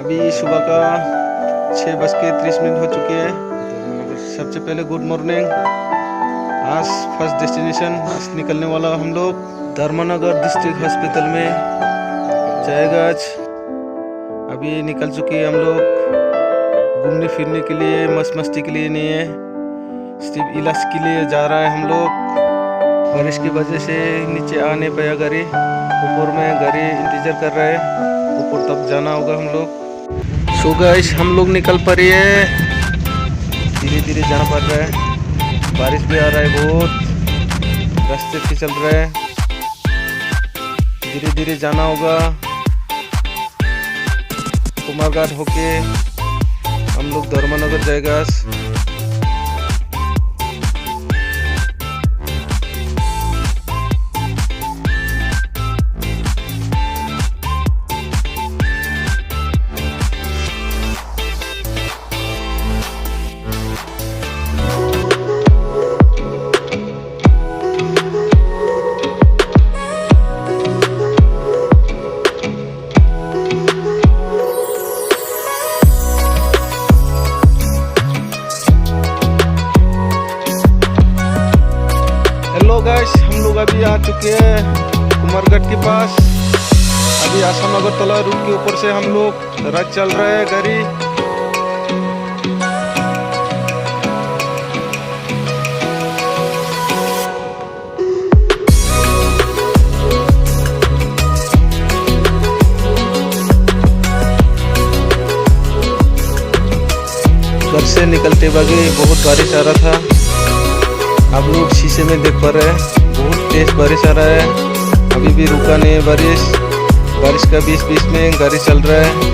अभी सुबह का 6:30 हो चुकी है। सबसे पहले गुड मॉर्निंग। आज फर्स्ट डेस्टिनेशन आज निकलने वाला हम लोग धर्मनगर डिस्ट्रिक्ट हॉस्पिटल में जाएगा आज। अभी निकल चुके हैं हम लोग घूमने फिरने के लिए, मस्ती के लिए नहीं है, सिर्फ इलाज के लिए जा रहा है हम लोग। बारिश की वजह से नीचे आ नहीं पाया गाड़ी, ऊपर में गाड़ी इंतजार कर रहा है, ऊपर तक जाना होगा हम लोग। सो गाइस हम लोग निकल पड़े हैं, धीरे धीरे जाना पड़ रहा है, बारिश भी आ रहा है बहुत, रास्ते पे चल रहा है, धीरे धीरे जाना होगा। कुमारघाट होके हम लोग धर्मनगर जाएगा। हेलो गाइस, हम लोग अभी आ चुके हैं कुमारघाट के पास। अभी आसाम अगरतला रूट के ऊपर से हम लोग रात चल रहा है गाड़ी। घर से निकलते वक्त बहुत बारिश आ रहा था, आप लोग शीशे में देख पा रहे हैं, बहुत तेज बारिश आ रहा है। अभी भी रुका नहीं है बारिश का बीच बीच में गाड़ी चल रहा है।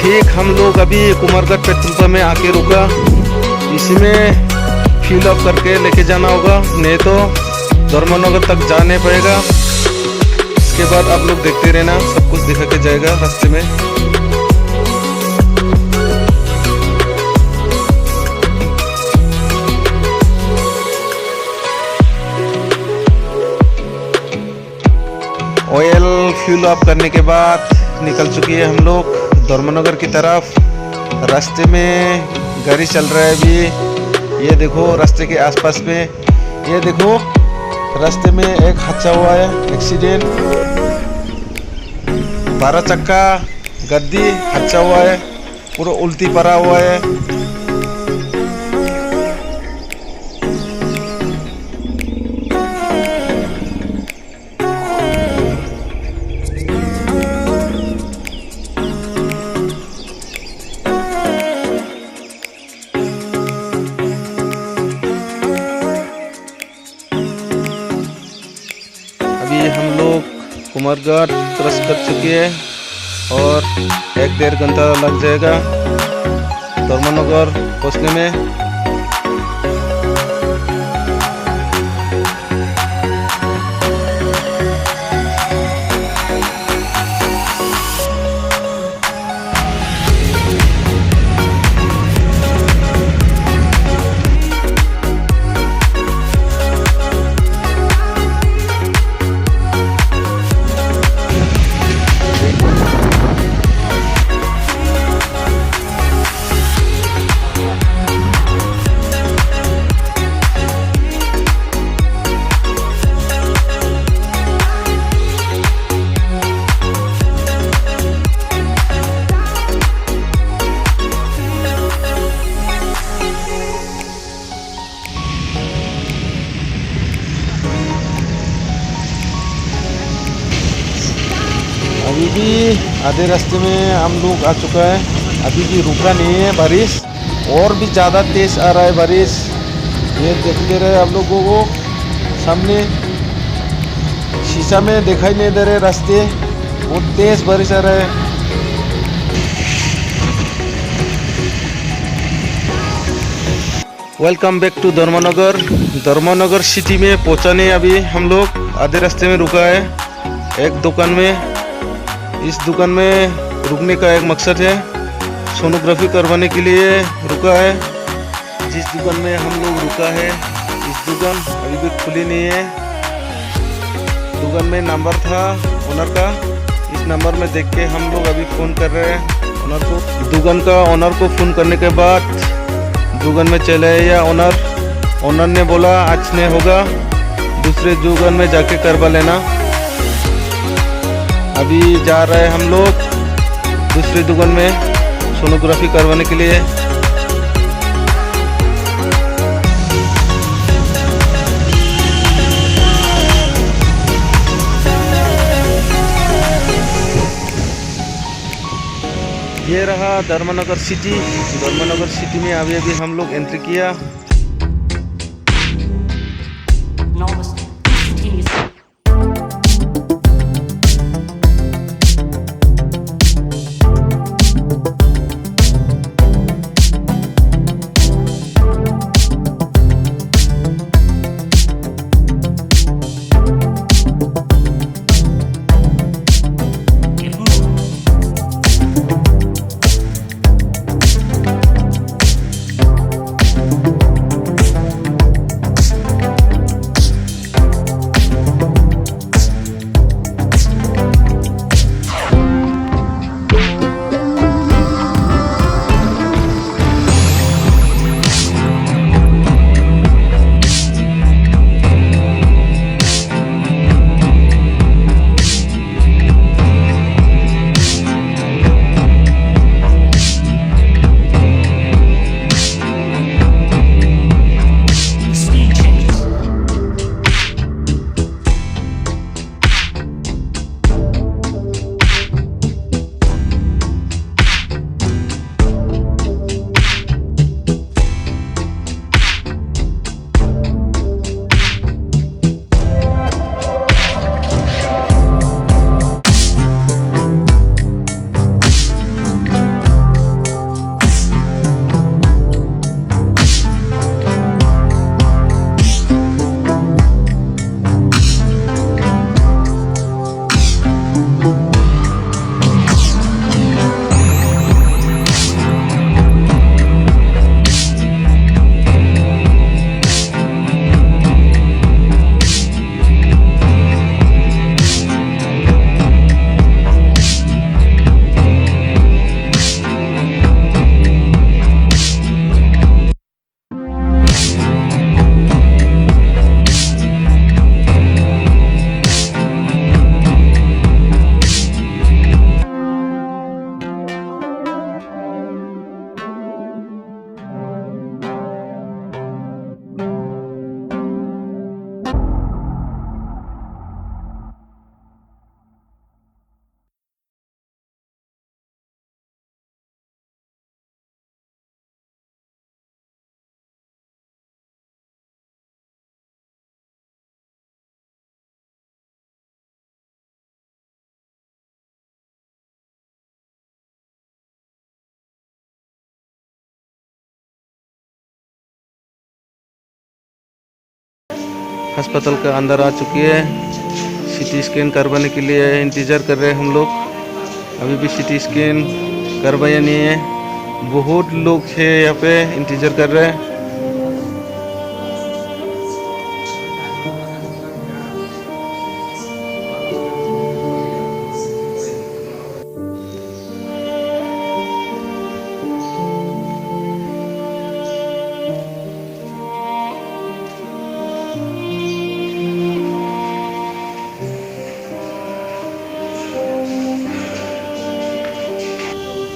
ठीक हम लोग अभी कुमारघाट पेट्रोल पंप में आके रुका, इसी में फ्यूल अप करके लेके जाना होगा, नहीं तो धर्मनगर तक जाने पड़ेगा। इसके बाद आप लोग देखते रहना, सब कुछ दिखा के जाएगा रास्ते में। ऑयल फ्यूल अप करने के बाद निकल चुकी है हम लोग धर्मनगर की तरफ। रास्ते में गाड़ी चल रहा है अभी, ये देखो रास्ते के आसपास में, ये देखो रास्ते में एक हादसा हुआ है, एक्सीडेंट, 12 चक्का गद्दी हादसा हुआ है, पूरा उल्टी पड़ा हुआ है। हम लोग कुमारघाट क्रॉस कर चुके हैं और 1-1.5 घंटा लग जाएगा धर्मनगर पहुंचने में। अभी भी आधे रास्ते में हम लोग आ चुका है। अभी भी रुका नहीं है बारिश, और भी ज़्यादा तेज़ आ रहा है बारिश। ये देखते रहे आप लोगों को, सामने शीशा में दिखाई नहीं दे रहे रास्ते, बहुत तेज़ बारिश आ रहा है। Welcome back to Dharmanagar. Dharmanagar city में पहुंचा नहीं, अभी हम लोग आधे रास्ते में रुका है एक दुकान में। इस दुकान में रुकने का एक मकसद है, सोनोग्राफी करवाने के लिए रुका है। जिस दुकान में हम लोग रुका है, इस दुकान अभी भी खुली नहीं है। दुकान में नंबर था ओनर का, इस नंबर में देख के हम लोग अभी फ़ोन कर रहे हैं ओनर को। दुकान का ओनर को फ़ोन करने के बाद दुकान में चले या ओनर ने बोला आज नहीं होगा, दूसरे दुकान में जाके करवा लेना। अभी जा रहे हैं हम लोग दूसरी दुकान में सोनोग्राफी करवाने के लिए। ये रहा धर्मनगर सिटी। धर्मनगर सिटी में अभी अभी हम लोग एंट्री किया। अस्पताल के अंदर आ चुकी है। सीटी स्कैन करवाने के लिए इंतज़ार कर रहे हैं हम लोग। अभी भी सीटी स्कैन करवाया नहीं है। बहुत लोग है यहाँ पे इंतज़ार कर रहे हैं।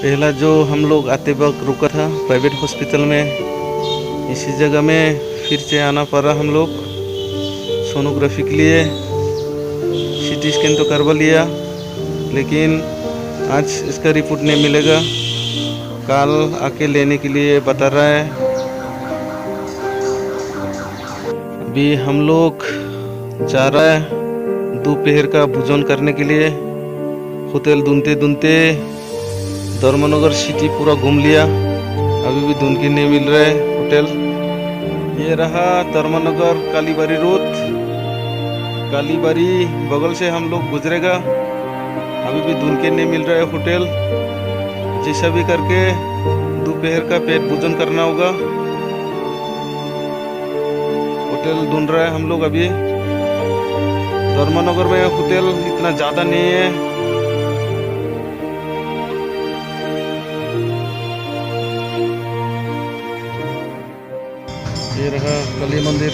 पहला जो हम लोग आते वक्त रुका था प्राइवेट हॉस्पिटल में, इसी जगह में फिर से आना पड़ा हम लोग सोनोग्राफी के लिए। सीटी स्कैन तो करवा लिया, लेकिन आज इसका रिपोर्ट नहीं मिलेगा, कल आके लेने के लिए बता रहा है। अभी हम लोग जा रहा है दोपहर का भोजन करने के लिए। होटल ढूंढते ढूंढते धर्मनगर सिटी पूरा घूम लिया, अभी भी ढूंढ के नहीं मिल रहा है होटल। ये रहा धर्मनगर कालीबाड़ी रोड, कालीबाड़ी बगल से हम लोग गुजरेगा। अभी भी ढूंढ के नहीं मिल रहा है होटल। जैसा भी करके दोपहर का पेट भोजन करना होगा। होटल ढूंढ रहा है हम लोग अभी। धर्मनगर में होटल इतना ज़्यादा नहीं है। ये रहा काली मंदिर।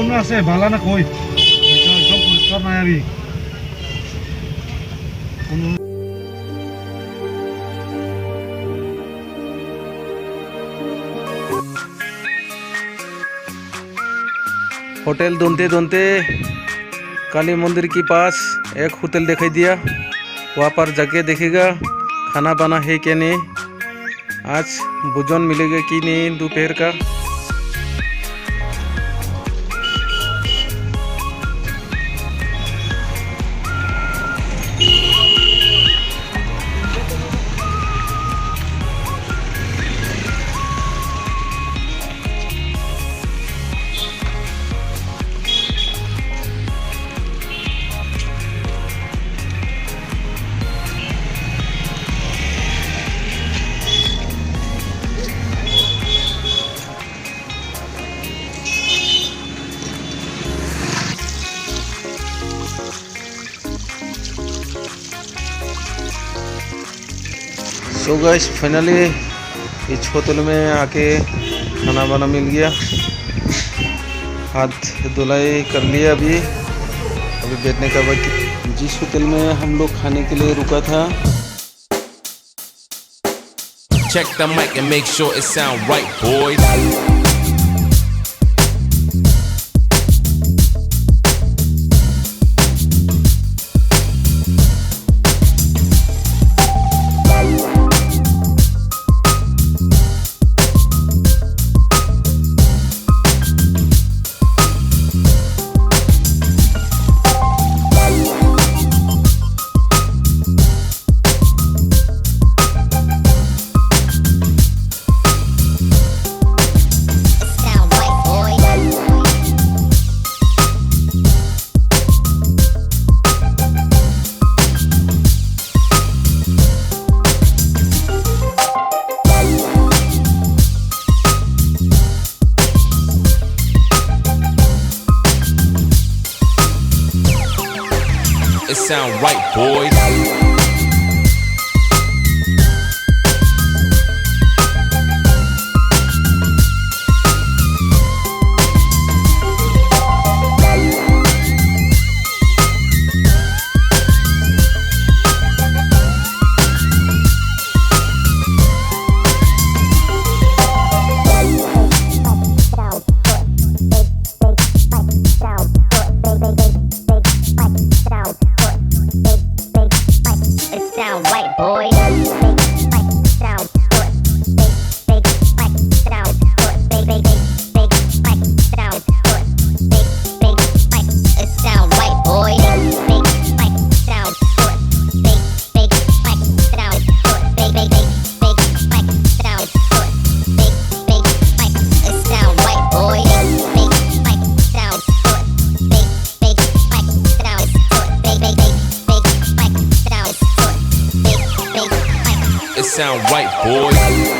ना से भाला ना कोई एकदम परिष्कार ना यारी। होटल ढूंढते ढूंढते काली मंदिर के पास एक होटल दिखाई दिया। वहाँ पर जाके देखेगा खाना बना है क्या नहीं, आज भोजन मिलेगा कि नहीं दोपहर का। सो गाइस फाइनली इस होटल में आके खाना बना मिल गया। हाथ धुलाई कर लिया। अभी बैठने का बाकी। जिस होटल में हम लोग खाने के लिए रुका था, Check the mic and make sure it sound right, boys. It sound right, boys. It sound right, boys.